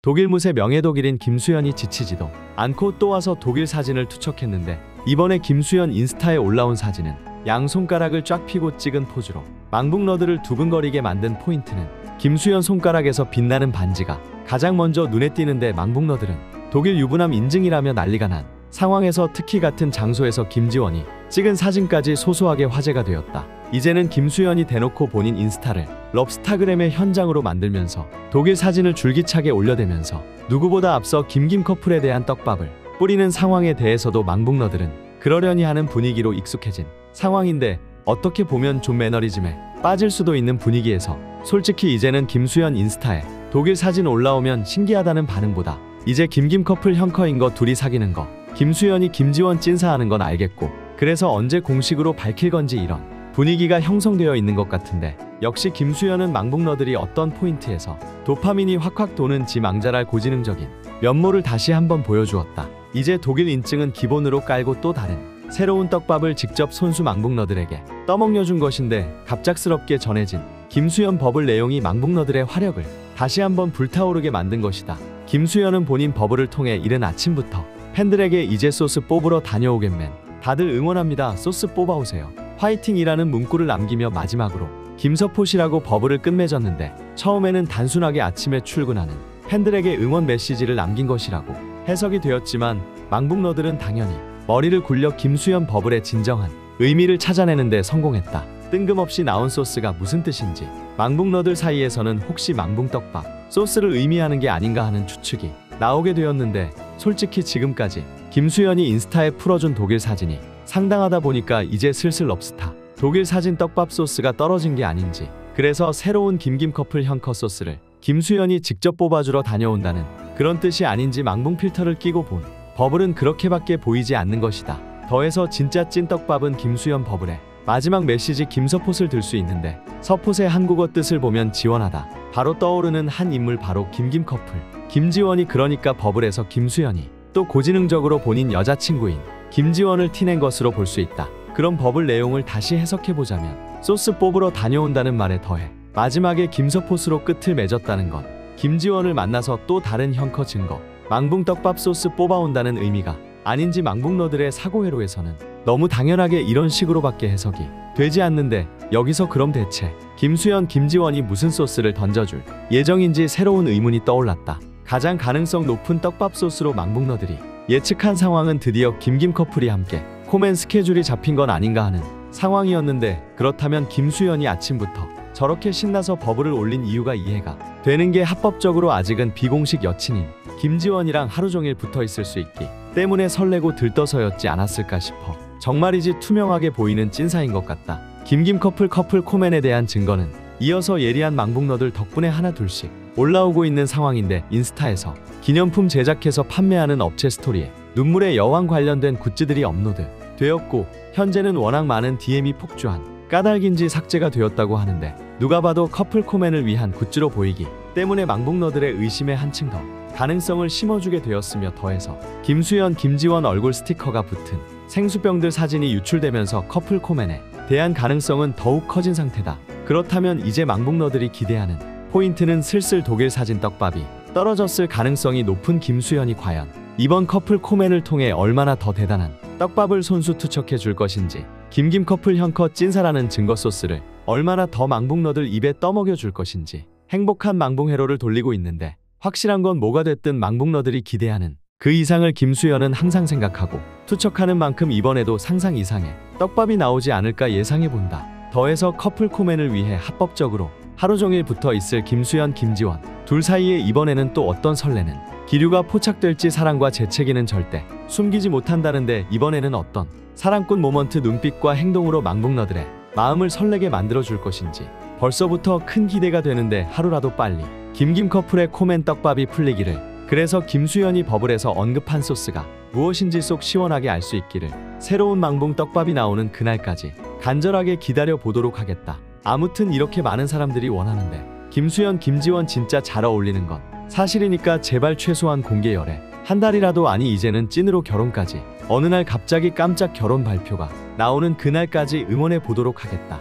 독일 무쇠 명예독일인 김수현이 지치지도 않고 또 와서 독일 사진을 투척했는데, 이번에 김수현 인스타에 올라온 사진은 양손가락을 쫙 펴고 찍은 포즈로 망북러드를 두근거리게 만든 포인트는 김수현 손가락에서 빛나는 반지가 가장 먼저 눈에 띄는데, 망북러들은 독일 유부남 인증이라며 난리가 난 상황에서 특히 같은 장소에서 김지원이 찍은 사진까지 소소하게 화제가 되었다. 이제는 김수현이 대놓고 본인 인스타를 럽스타그램의 현장으로 만들면서 독일 사진을 줄기차게 올려대면서 누구보다 앞서 김김 커플에 대한 떡밥을 뿌리는 상황에 대해서도 망북러들은 그러려니 하는 분위기로 익숙해진 상황인데, 어떻게 보면 좀 매너리즘에 빠질 수도 있는 분위기에서 솔직히 이제는 김수현 인스타에 독일 사진 올라오면 신기하다는 반응보다 이제 김김 커플 형커인 거, 둘이 사귀는 거, 김수현이 김지원 찐사하는 건 알겠고, 그래서 언제 공식으로 밝힐 건지 이런 분위기가 형성되어 있는 것 같은데, 역시 김수현은 망북러들이 어떤 포인트에서 도파민이 확확 도는 지 망자랄 고지능적인 면모를 다시 한번 보여주었다. 이제 독일 인증은 기본으로 깔고 또 다른 새로운 떡밥을 직접 손수 망북러들에게 떠먹여준 것인데, 갑작스럽게 전해진 김수현 버블 내용이 망북러들의 화력을 다시 한번 불타오르게 만든 것이다. 김수현은 본인 버블을 통해 이른 아침부터 팬들에게 이제 소스 뽑으러 다녀오겠맨, 다들 응원합니다, 소스 뽑아오세요, 화이팅이라는 문구를 남기며 마지막으로 김서포시라고 버블을 끝맺었는데, 처음에는 단순하게 아침에 출근하는 팬들에게 응원 메시지를 남긴 것이라고 해석이 되었지만, 망북러들은 당연히 머리를 굴려 김수현 버블의 진정한 의미를 찾아내는데 성공했다. 뜬금없이 나온 소스가 무슨 뜻인지 망북러들 사이에서는 혹시 망붕떡밥 소스를 의미하는 게 아닌가 하는 추측이 나오게 되었는데, 솔직히 지금까지 김수현이 인스타에 풀어준 독일 사진이 상당하다 보니까 이제 슬슬 럽스타 독일 사진 떡밥 소스가 떨어진 게 아닌지, 그래서 새로운 김김 커플 형커 소스를 김수현이 직접 뽑아주러 다녀온다는 그런 뜻이 아닌지 망붕 필터를 끼고 본 버블은 그렇게밖에 보이지 않는 것이다. 더해서 진짜 찐 떡밥은 김수현 버블의 마지막 메시지 김서폿을 들 수 있는데, 서폿의 한국어 뜻을 보면 지원하다 바로 떠오르는 한 인물, 바로 김김 커플 김지원이, 그러니까 버블에서 김수현이 또 고지능적으로 본인 여자친구인 김지원을 티낸 것으로 볼 수 있다. 그럼 버블 내용을 다시 해석해보자면, 소스 뽑으러 다녀온다는 말에 더해 마지막에 김서폿으로 끝을 맺었다는 건 김지원을 만나서 또 다른 형커 증거, 망붕떡밥 소스 뽑아온다는 의미가 아닌지 망북러들의 사고회로에서는 너무 당연하게 이런 식으로밖에 해석이 되지 않는데, 여기서 그럼 대체 김수현 김지원이 무슨 소스를 던져줄 예정인지 새로운 의문이 떠올랐다. 가장 가능성 높은 떡밥 소스로 망북러들이 예측한 상황은 드디어 김김 커플이 함께 코멘 스케줄이 잡힌 건 아닌가 하는 상황이었는데, 그렇다면 김수현이 아침부터 저렇게 신나서 버블을 올린 이유가 이해가 되는 게, 합법적으로 아직은 비공식 여친인 김지원이랑 하루 종일 붙어 있을 수 있기 때문에 설레고 들떠서였지 않았을까 싶어 정말이지 투명하게 보이는 찐사인 것 같다. 김김 커플 코멘에 대한 증거는 이어서 예리한 망북러들 덕분에 하나 둘씩 올라오고 있는 상황인데, 인스타에서 기념품 제작해서 판매하는 업체 스토리에 눈물의 여왕 관련된 굿즈들이 업로드 되었고, 현재는 워낙 많은 DM이 폭주한 까닭인지 삭제가 되었다고 하는데, 누가 봐도 커플 코멘을 위한 굿즈로 보이기 때문에 망북러들의 의심에 한층 더 가능성을 심어주게 되었으며, 더해서 김수현 김지원 얼굴 스티커가 붙은 생수병들 사진이 유출되면서 커플 코멘에 대한 가능성은 더욱 커진 상태다. 그렇다면 이제 망북러들이 기대하는 포인트는 슬슬 독일 사진 떡밥이 떨어졌을 가능성이 높은 김수현이 과연 이번 커플 코멘을 통해 얼마나 더 대단한 떡밥을 손수 투척해 줄 것인지, 김김 커플 형커 찐사라는 증거 소스를 얼마나 더 망북러들 입에 떠먹여 줄 것인지, 행복한 망붕회로를 돌리고 있는데, 확실한 건 뭐가 됐든 망북러들이 기대하는 그 이상을 김수현은 항상 생각하고 투척하는 만큼 이번에도 상상 이상의 떡밥이 나오지 않을까 예상해본다. 더해서 커플 코멘을 위해 합법적으로 하루 종일 붙어 있을 김수현 김지원 둘 사이에 이번에는 또 어떤 설레는 기류가 포착될지, 사랑과 재채기는 절대 숨기지 못한다는데, 이번에는 어떤 사랑꾼 모먼트 눈빛과 행동으로 망북러들의 마음을 설레게 만들어줄 것인지 벌써부터 큰 기대가 되는데, 하루라도 빨리 김김 커플의 코멘 떡밥이 풀리기를, 그래서 김수현이 버블에서 언급한 소스가 무엇인지 속 시원하게 알 수 있기를 새로운 망붕 떡밥이 나오는 그날까지 간절하게 기다려 보도록 하겠다. 아무튼 이렇게 많은 사람들이 원하는데, 김수현 김지원 진짜 잘 어울리는 건 사실이니까 제발 최소한 공개 열애 한 달이라도, 아니 이제는 찐으로 결혼까지 어느 날 갑자기 깜짝 결혼 발표가 나오는 그날까지 응원해 보도록 하겠다.